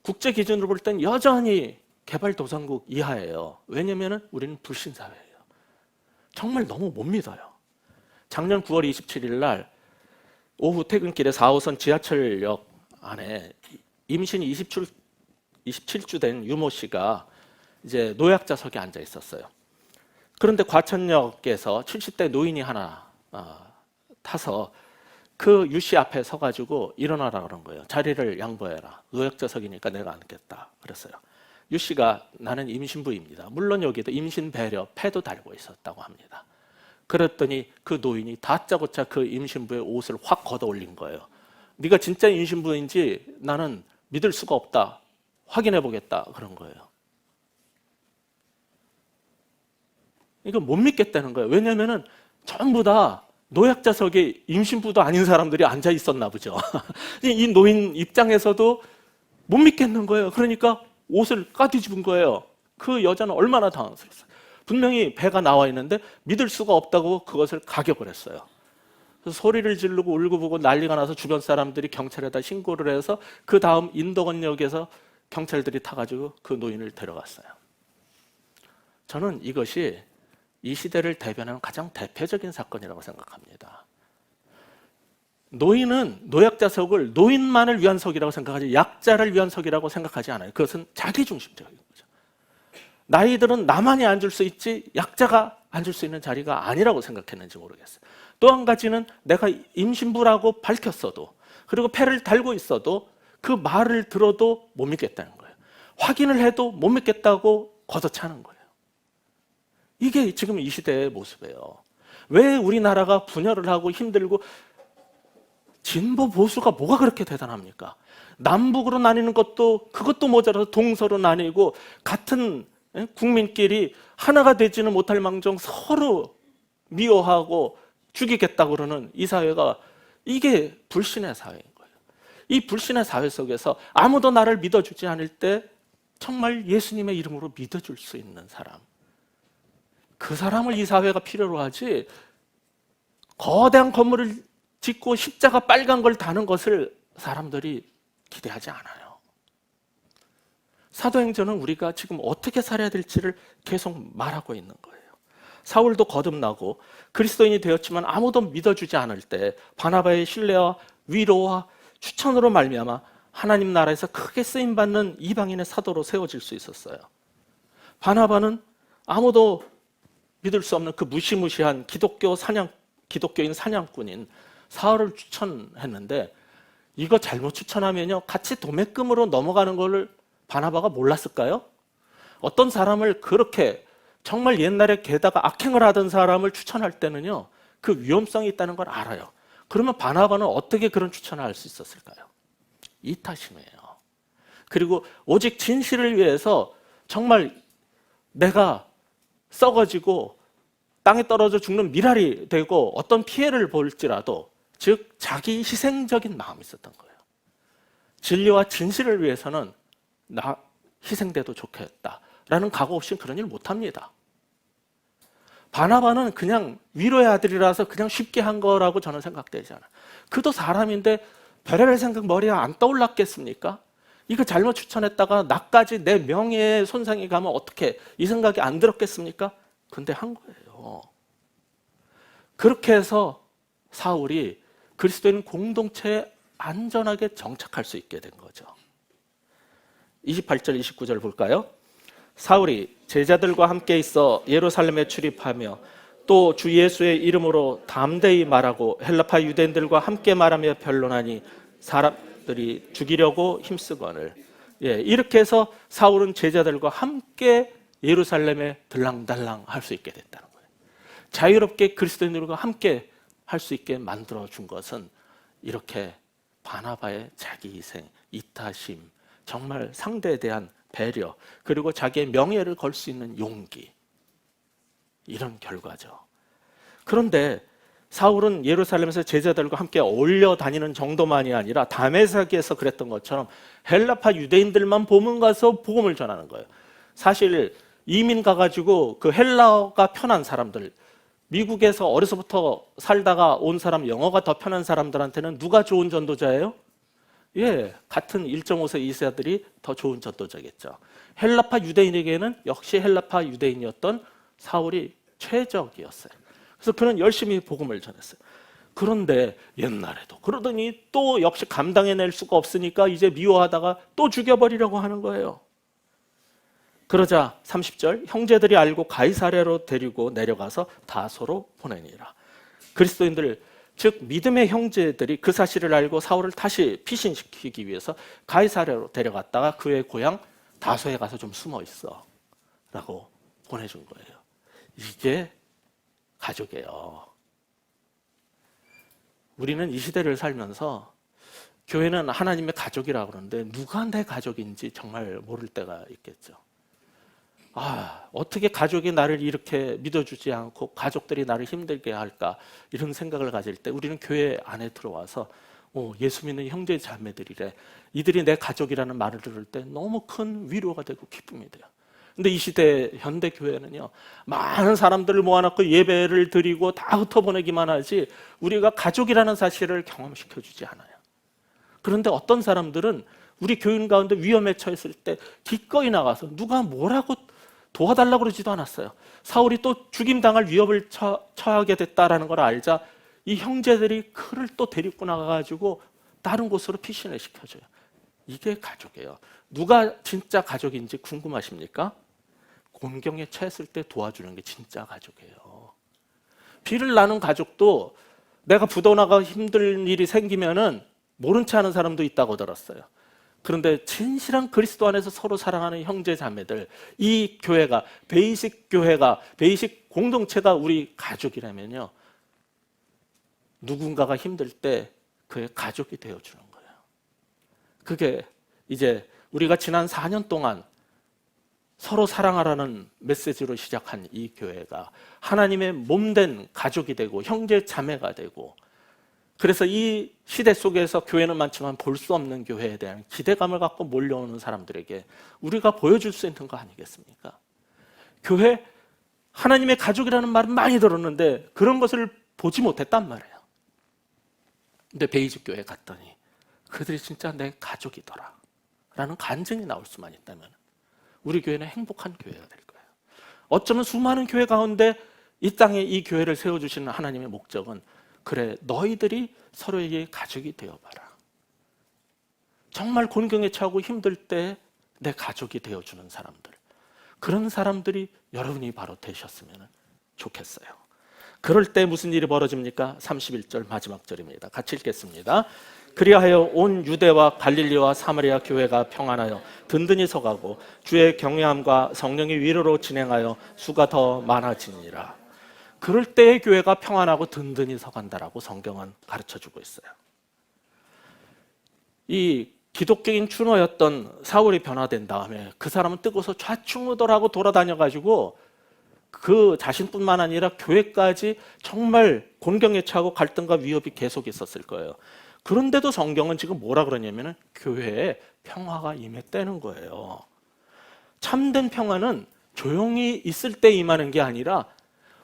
국제 기준으로 볼 땐 여전히 개발도상국 이하예요. 왜냐하면 우리는 불신사회예요. 정말 너무 못 믿어요. 작년 9월 27일 날 오후 퇴근길에 4호선 지하철역 안에 임신 27주 된 유모 씨가 이제 노약자석에 앉아 있었어요. 그런데 과천역에서 70대 노인이 하나 타서 그 유 씨 앞에 서가지고 일어나라 그런 거예요. 자리를 양보해라. 노약자석이니까 내가 앉겠다 그랬어요. 유 씨가 나는 임신부입니다. 물론 여기도 임신 배려 패도 달고 있었다고 합니다. 그랬더니 그 노인이 다짜고짜 그 임신부의 옷을 확 걷어 올린 거예요. 네가 진짜 임신부인지 나는 믿을 수가 없다. 확인해 보겠다 그런 거예요. 이거 못 믿겠다는 거예요. 왜냐하면 전부 다 노약자석에 임신부도 아닌 사람들이 앉아 있었나 보죠. 이 노인 입장에서도 못 믿겠는 거예요. 그러니까 옷을 까뒤집은 거예요. 그 여자는 얼마나 당황스러웠어요. 분명히 배가 나와 있는데 믿을 수가 없다고 그것을 가격을 했어요. 그래서 소리를 지르고 울고불고 난리가 나서 주변 사람들이 경찰에다 신고를 해서 그 다음 인덕원역에서 경찰들이 타가지고 그 노인을 데려갔어요. 저는 이것이 이 시대를 대변하는 가장 대표적인 사건이라고 생각합니다. 노인은 노약자석을 노인만을 위한 석이라고 생각하지 약자를 위한 석이라고 생각하지 않아요. 그것은 자기중심적인 거죠. 나이들은 나만이 앉을 수 있지 약자가 앉을 수 있는 자리가 아니라고 생각했는지 모르겠어요. 또 한 가지는 내가 임신부라고 밝혔어도 그리고 패를 달고 있어도 그 말을 들어도 못 믿겠다는 거예요. 확인을 해도 못 믿겠다고 걷어차는 거예요. 이게 지금 이 시대의 모습이에요. 왜 우리나라가 분열을 하고 힘들고 진보 보수가 뭐가 그렇게 대단합니까? 남북으로 나뉘는 것도 그것도 모자라서 동서로 나뉘고 같은 국민끼리 하나가 되지는 못할 망정 서로 미워하고 죽이겠다고 그러는 이 사회가 이게 불신의 사회인 거예요. 이 불신의 사회 속에서 아무도 나를 믿어주지 않을 때 정말 예수님의 이름으로 믿어줄 수 있는 사람, 그 사람을 이 사회가 필요로 하지 거대한 건물을 짓고 십자가 빨간 걸 다는 것을 사람들이 기대하지 않아요. 사도행전은 우리가 지금 어떻게 살아야 될지를 계속 말하고 있는 거예요. 사울도 거듭나고 그리스도인이 되었지만 아무도 믿어주지 않을 때 바나바의 신뢰와 위로와 추천으로 말미암아 하나님 나라에서 크게 쓰임받는 이방인의 사도로 세워질 수 있었어요. 바나바는 아무도 믿을 수 없는 그 무시무시한 기독교인 사냥꾼인 사울을 추천했는데, 이거 잘못 추천하면요 같이 도매금으로 넘어가는 거를 바나바가 몰랐을까요? 어떤 사람을 그렇게 정말 옛날에 게다가 악행을 하던 사람을 추천할 때는요 그 위험성이 있다는 걸 알아요. 그러면 바나바는 어떻게 그런 추천을 할 수 있었을까요? 이타심이에요. 그리고 오직 진실을 위해서 정말 내가 썩어지고 땅에 떨어져 죽는 미랄이 되고 어떤 피해를 볼지라도, 즉 자기 희생적인 마음이 있었던 거예요. 진리와 진실을 위해서는 나 희생돼도 좋겠다라는 각오 없이 그런 일 못합니다. 바나바는 그냥 위로의 아들이라서 그냥 쉽게 한 거라고 저는 생각되지 않아요. 그도 사람인데 별의별 생각 머리에 안 떠올랐겠습니까? 이거 잘못 추천했다가 나까지 내 명예에 손상이 가면 어떻게, 이 생각이 안 들었겠습니까? 근데 한 거예요. 그렇게 해서 사울이 그리스도인 공동체에 안전하게 정착할 수 있게 된 거죠. 28절 29절 볼까요? 사울이 제자들과 함께 있어 예루살렘에 출입하며 또 주 예수의 이름으로 담대히 말하고 헬라파 유대인들과 함께 말하며 변론하니 사람들이 죽이려고 힘쓰거늘. 이렇게 해서 사울은 제자들과 함께 예루살렘에 들랑달랑 할 수 있게 됐다는 거예요. 자유롭게 그리스도인들과 함께 할 수 있게 만들어 준 것은 이렇게 바나바의 자기 희생, 이타심, 정말 상대에 대한 배려, 그리고 자기의 명예를 걸 수 있는 용기, 이런 결과죠. 그런데 사울은 예루살렘에서 제자들과 함께 어울려 다니는 정도만이 아니라 다메섹에서 그랬던 것처럼 헬라파 유대인들만 보면 가서 복음을 전하는 거예요. 사실 이민 가가지고 그 헬라어가 편한 사람들, 미국에서 어려서부터 살다가 온 사람, 영어가 더 편한 사람들한테는 누가 좋은 전도자예요? 같은 1.5세 이세들이 더 좋은 전도자겠죠. 헬라파 유대인에게는 역시 헬라파 유대인이었던 사울이 최적이었어요. 그래서 그는 열심히 복음을 전했어요. 그런데 옛날에도 그러더니 또 역시 감당해낼 수가 없으니까 이제 미워하다가 또 죽여버리려고 하는 거예요. 그러자 30절, 형제들이 알고 가이사랴로 데리고 내려가서 다소로 보내니라. 그리스도인들, 즉 믿음의 형제들이 그 사실을 알고 사울을 다시 피신시키기 위해서 가이사랴로 데려갔다가 그의 고향 다소에 가서 좀 숨어 있어 라고 보내준 거예요. 이게 가족이에요. 우리는 이 시대를 살면서 교회는 하나님의 가족이라고 그러는데 누가 내 가족인지 정말 모를 때가 있겠죠. 어떻게 가족이 나를 이렇게 믿어주지 않고 가족들이 나를 힘들게 할까, 이런 생각을 가질 때 우리는 교회 안에 들어와서 예수 믿는 형제 자매들이래, 이들이 내 가족이라는 말을 들을 때 너무 큰 위로가 되고 기쁨이 돼요. 근데 이 시대 현대 교회는요, 많은 사람들을 모아놓고 예배를 드리고 다 흩어보내기만 하지 우리가 가족이라는 사실을 경험시켜주지 않아요. 그런데 어떤 사람들은 우리 교인 가운데 위험에 처했을 때 기꺼이 나가서 누가 뭐라고 도와달라고 그러지도 않았어요. 사울이 또 죽임당할 위협을 처하게 됐다는 걸 알자 이 형제들이 그를 또 데리고 나가가지고 다른 곳으로 피신을 시켜줘요. 이게 가족이에요. 누가 진짜 가족인지 궁금하십니까? 곤경에 처했을 때 도와주는 게 진짜 가족이에요. 비를 나는 가족도 내가 부도나가 힘든 일이 생기면은 모른 체 하는 사람도 있다고 들었어요. 그런데 진실한 그리스도 안에서 서로 사랑하는 형제 자매들, 이 교회가, 베이식 교회가, 베이식 공동체가 우리 가족이라면요, 누군가가 힘들 때 그의 가족이 되어주는 거예요. 그게 이제 우리가 지난 4년 동안 서로 사랑하라는 메시지로 시작한 이 교회가 하나님의 몸된 가족이 되고 형제 자매가 되고, 그래서 이 시대 속에서 교회는 많지만 볼 수 없는 교회에 대한 기대감을 갖고 몰려오는 사람들에게 우리가 보여줄 수 있는 거 아니겠습니까? 교회, 하나님의 가족이라는 말은 많이 들었는데 그런 것을 보지 못했단 말이에요. 근데 베이직 교회 갔더니 그들이 진짜 내 가족이더라 라는 간증이 나올 수만 있다면 우리 교회는 행복한 교회가 될 거예요. 어쩌면 수많은 교회 가운데 이 땅에 이 교회를 세워주시는 하나님의 목적은, 그래, 너희들이 서로에게 가족이 되어봐라. 정말 곤경에 처하고 힘들 때 내 가족이 되어주는 사람들, 그런 사람들이 여러분이 바로 되셨으면 좋겠어요. 그럴 때 무슨 일이 벌어집니까? 31절 마지막 절입니다. 같이 읽겠습니다. 그리하여 온 유대와 갈릴리와 사마리아 교회가 평안하여 든든히 서가고 주의 경외함과 성령의 위로로 진행하여 수가 더 많아지니라. 그럴 때의 교회가 평안하고 든든히 서간다라고 성경은 가르쳐주고 있어요. 이 기독교인 추노였던 사울이 변화된 다음에 그 사람은 뜨거워서 좌충우돌하고 돌아다녀가지고 그 자신뿐만 아니라 교회까지 정말 곤경에 처하고 갈등과 위협이 계속 있었을 거예요. 그런데도 성경은 지금 뭐라 그러냐면 교회에 평화가 임했다는 거예요. 참된 평화는 조용히 있을 때 임하는 게 아니라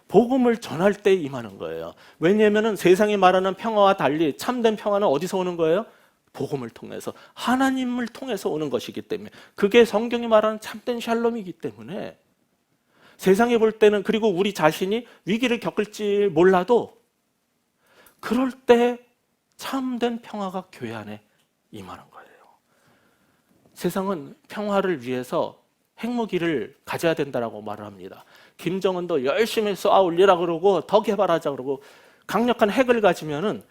복음을 전할 때 임하는 거예요. 왜냐하면 세상이 말하는 평화와 달리 참된 평화는 어디서 오는 거예요? 복음을 통해서, 하나님을 통해서 오는 것이기 때문에, 그게 성경이 말하는 참된 샬롬이기 때문에 세상에 볼 때는, 그리고 우리 자신이 위기를 겪을지 몰라도 그럴 때 참된 평화가 교회 안에 임하는 거예요. 세상은 평화를 위해서 핵무기를 가져야 된다고 말을 합니다. 김정은도 열심히 쏘아 올리라 그러고 더 개발하자 그러고 강력한 핵을 가지면은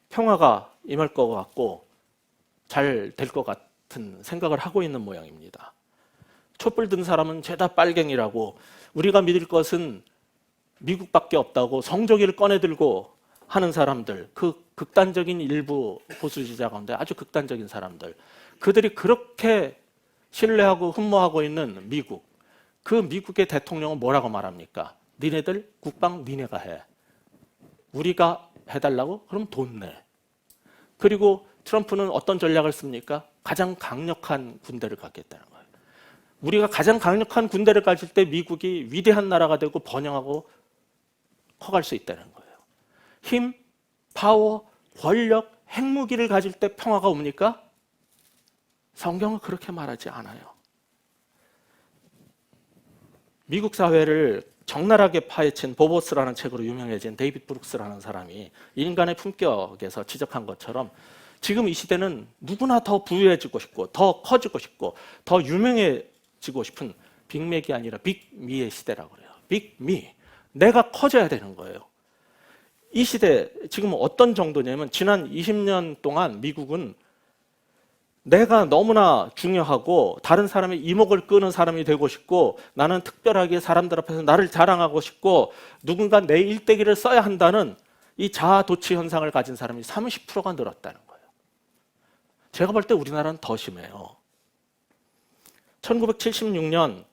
평화가 임할 것 같고 잘 될 것 같은 생각을 하고 있는 모양입니다. 촛불 든 사람은 죄다 빨갱이라고, 우리가 믿을 것은 미국밖에 없다고 성조기를 꺼내들고 하는 사람들, 그 극단적인 일부 보수주의자 가운데 아주 극단적인 사람들, 그들이 그렇게 신뢰하고 흠모하고 있는 미국, 그 미국의 대통령은 뭐라고 말합니까? 니네들 국방 니네가 해. 우리가 해달라고? 그럼 돈 내. 그리고 트럼프는 어떤 전략을 씁니까? 가장 강력한 군대를 갖겠다는 거예요. 우리가 가장 강력한 군대를 가질 때 미국이 위대한 나라가 되고 번영하고 커갈 수 있다는 거예요. 힘, 파워, 권력, 핵무기를 가질 때 평화가 옵니까? 성경은 그렇게 말하지 않아요. 미국 사회를 적나라하게 파헤친 보보스라는 책으로 유명해진 데이빗 브룩스라는 사람이 인간의 품격에서 지적한 것처럼 지금 이 시대는 누구나 더 부유해지고 싶고 더 커지고 싶고 더 유명해지고 싶은 빅맥이 아니라 빅미의 시대라고 그래요. 빅미. 내가 커져야 되는 거예요. 이 시대 지금 어떤 정도냐면 지난 20년 동안 미국은 내가 너무나 중요하고 다른 사람의 이목을 끄는 사람이 되고 싶고 나는 특별하게 사람들 앞에서 나를 자랑하고 싶고 누군가 내 일대기를 써야 한다는 이 자아도취 현상을 가진 사람이 30%가 늘었다는 거예요. 제가 볼 때 우리나라는 더 심해요. 1976년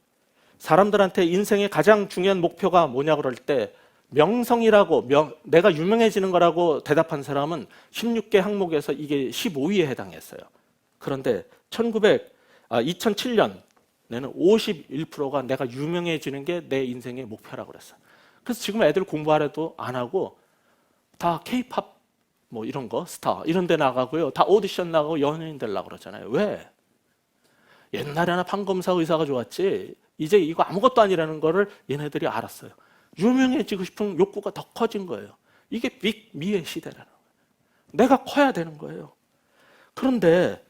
사람들한테 인생의 가장 중요한 목표가 뭐냐 그럴 때 명성이라고, 내가 유명해지는 거라고 대답한 사람은 16개 항목에서 이게 15위에 해당했어요. 그런데 2007년에는 51%가 내가 유명해지는 게 내 인생의 목표라고 그랬어요. 그래서 지금 애들 공부하려도 안 하고 다 K-팝 뭐 이런 거 스타 이런 데 나가고요. 다 오디션 나가고 연예인 되려고 그러잖아요. 왜? 옛날에나 판검사 의사가 좋았지 이제 이거 아무것도 아니라는 거를 얘네들이 알았어요. 유명해지고 싶은 욕구가 더 커진 거예요. 이게 빅미의 시대라는 거예요. 내가 커야 되는 거예요. 그런데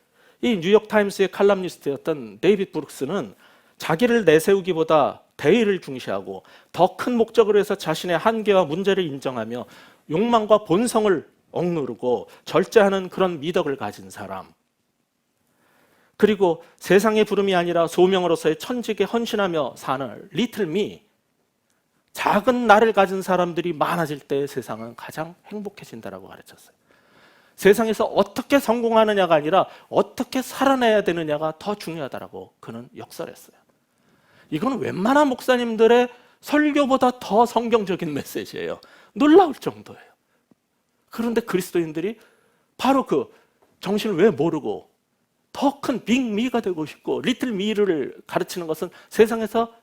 이 뉴욕타임스의 칼럼니스트였던 데이빗 브룩스는 자기를 내세우기보다 대의를 중시하고 더 큰 목적으로 해서 자신의 한계와 문제를 인정하며 욕망과 본성을 억누르고 절제하는 그런 미덕을 가진 사람, 그리고 세상의 부름이 아니라 소명으로서의 천직에 헌신하며 사는 리틀 미, 작은 나를 가진 사람들이 많아질 때 세상은 가장 행복해진다라고 가르쳤어요. 세상에서 어떻게 성공하느냐가 아니라 어떻게 살아내야 되느냐가 더 중요하다라고 그는 역설했어요. 이건 웬만한 목사님들의 설교보다 더 성경적인 메시지예요. 놀라울 정도예요. 그런데 그리스도인들이 바로 그 정신을 왜 모르고 더 큰 빅미가 되고 싶고 리틀 미를 가르치는 것은 세상에서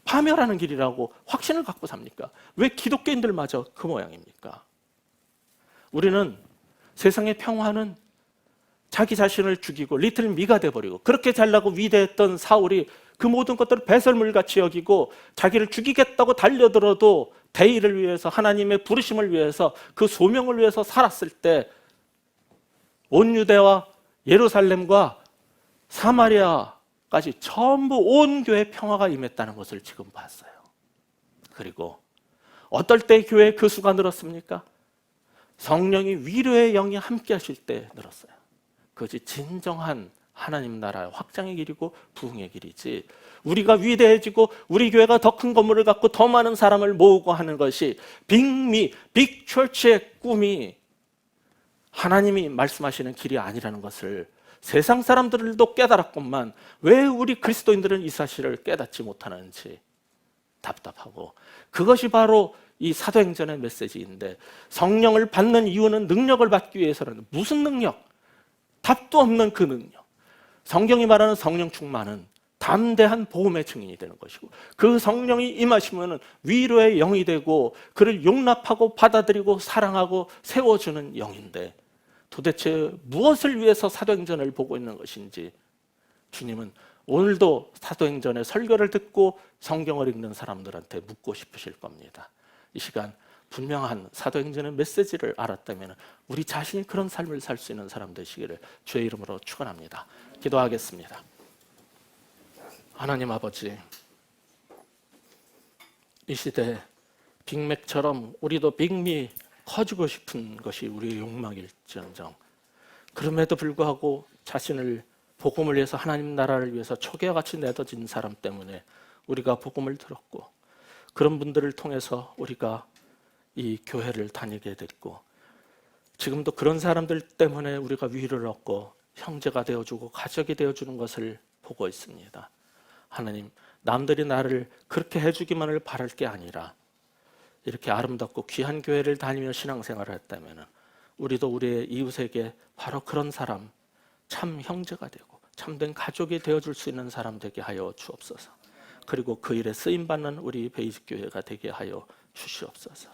파멸하는 길이라고 확신을 갖고 삽니까? 왜 기독교인들마저 그 모양입니까? 우리는 세상의 평화는 자기 자신을 죽이고 리틀 미가 돼버리고, 그렇게 잘나고 위대했던 사울이 그 모든 것들을 배설물같이 여기고 자기를 죽이겠다고 달려들어도 대의를 위해서, 하나님의 부르심을 위해서, 그 소명을 위해서 살았을 때 온 유대와 예루살렘과 사마리아까지 전부 온 교회 평화가 임했다는 것을 지금 봤어요. 그리고 어떨 때 교회의 그 수가 늘었습니까? 성령이 위로의 영이 함께 하실 때 늘었어요. 그것이 진정한 하나님 나라의 확장의 길이고 부흥의 길이지, 우리가 위대해지고 우리 교회가 더 큰 건물을 갖고 더 많은 사람을 모으고 하는 것이 빅처치의 꿈이 하나님이 말씀하시는 길이 아니라는 것을 세상 사람들도 깨달았건만 왜 우리 그리스도인들은 이 사실을 깨닫지 못하는지 답답하고, 그것이 바로 이 사도행전의 메시지인데, 성령을 받는 이유는 능력을 받기 위해서는 무슨 능력? 답도 없는 그 능력. 성경이 말하는 성령 충만은 담대한 복음의 증인이 되는 것이고, 그 성령이 임하시면 위로의 영이 되고 그를 용납하고 받아들이고 사랑하고 세워주는 영인데, 도대체 무엇을 위해서 사도행전을 보고 있는 것인지 주님은 오늘도 사도행전의 설교를 듣고 성경을 읽는 사람들한테 묻고 싶으실 겁니다. 이 시간 분명한 사도행전의 메시지를 알았다면 우리 자신이 그런 삶을 살 수 있는 사람 되시기를 주의 이름으로 축원합니다. 기도하겠습니다. 하나님 아버지, 이 시대 빅맥처럼 우리도 빅미 커지고 싶은 것이 우리의 욕망일지언정, 그럼에도 불구하고 자신을 복음을 위해서, 하나님 나라를 위해서 초계와 같이 내어진 사람 때문에 우리가 복음을 들었고, 그런 분들을 통해서 우리가 이 교회를 다니게 됐고, 지금도 그런 사람들 때문에 우리가 위로를 얻고 형제가 되어주고 가족이 되어주는 것을 보고 있습니다. 하나님, 남들이 나를 그렇게 해주기만을 바랄 게 아니라 이렇게 아름답고 귀한 교회를 다니며 신앙생활을 했다면 우리도 우리의 이웃에게 바로 그런 사람, 참 형제가 되고 참된 가족이 되어줄 수 있는 사람 되게 하여 주옵소서. 그리고 그 일에 쓰임받는 우리 베이직교회가 되게 하여 주시옵소서.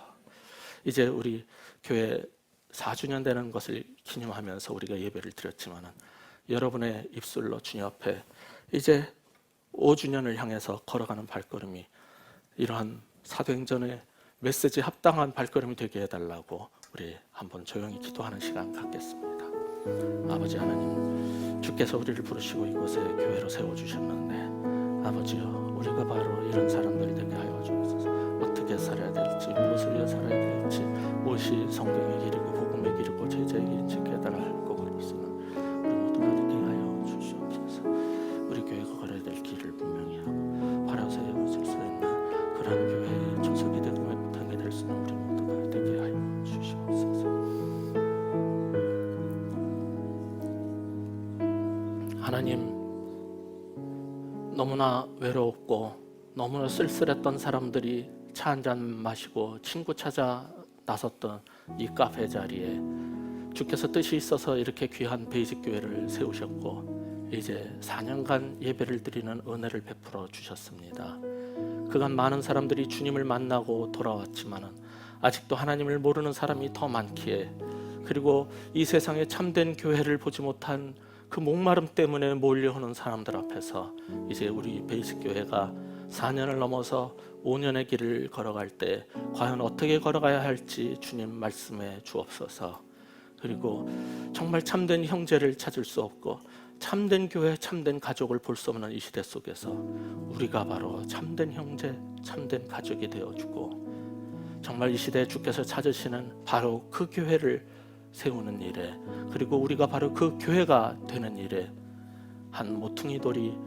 이제 우리 교회 4주년 되는 것을 기념하면서 우리가 예배를 드렸지만, 여러분의 입술로 주님 앞에 이제 5주년을 향해서 걸어가는 발걸음이 이러한 사도행전의 메시지 합당한 발걸음이 되게 해달라고 우리 한번 조용히 기도하는 시간 갖겠습니다. 아버지 하나님, 주께서 우리를 부르시고 이곳에 교회로 세워주셨는데, 아버지여, 우리가 바로 이런 사람들이 되게 하여 주옵소서. 어떻게 살아야 될지, 무엇을 위해 살아야 될지, 무엇이 성경의 길이고 복음의 길이고 제자의 길인지 깨달아 알고 걸을 수 있는 우리 모두가 되게 하여 주시옵소서. 우리 교회가 걸어야 될 길을 분명히 하고 바로 세워질 수 있는 그런 교회의 조석이 되고 매장이 될 수 있는 우리 모두가 되게 하여 주시옵소서. 하나님, 너무나 외로웠고 너무나 쓸쓸했던 사람들이 차 한잔 마시고 친구 찾아 나섰던 이 카페 자리에 주께서 뜻이 있어서 이렇게 귀한 베이직교회를 세우셨고 이제 4년간 예배를 드리는 은혜를 베풀어 주셨습니다. 그간 많은 사람들이 주님을 만나고 돌아왔지만 아직도 하나님을 모르는 사람이 더 많기에, 그리고 이 세상에 참된 교회를 보지 못한 그 목마름 때문에 몰려오는 사람들 앞에서 이제 우리 베이직교회가 4년을 넘어서 5년의 길을 걸어갈 때 과연 어떻게 걸어가야 할지 주님 말씀해 주옵소서. 그리고 정말 참된 형제를 찾을 수 없고 참된 교회, 참된 가족을 볼 수 없는 이 시대 속에서 우리가 바로 참된 형제, 참된 가족이 되어주고, 정말 이 시대에 주께서 찾으시는 바로 그 교회를 세우는 일에, 그리고 우리가 바로 그 교회가 되는 일에 한 모퉁이 돌이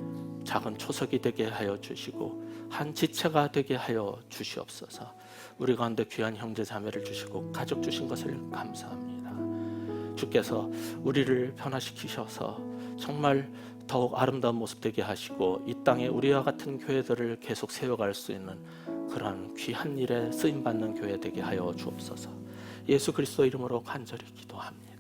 작은 초석이 되게 하여 주시고 한 지체가 되게 하여 주시옵소서. 우리 가운데 귀한 형제 자매를 주시고 가족 주신 것을 감사합니다. 주께서 우리를 변화시키셔서 정말 더욱 아름다운 모습 되게 하시고 이 땅에 우리와 같은 교회들을 계속 세워갈 수 있는 그러한 귀한 일에 쓰임받는 교회 되게 하여 주옵소서. 예수 그리스도 이름으로 간절히 기도합니다.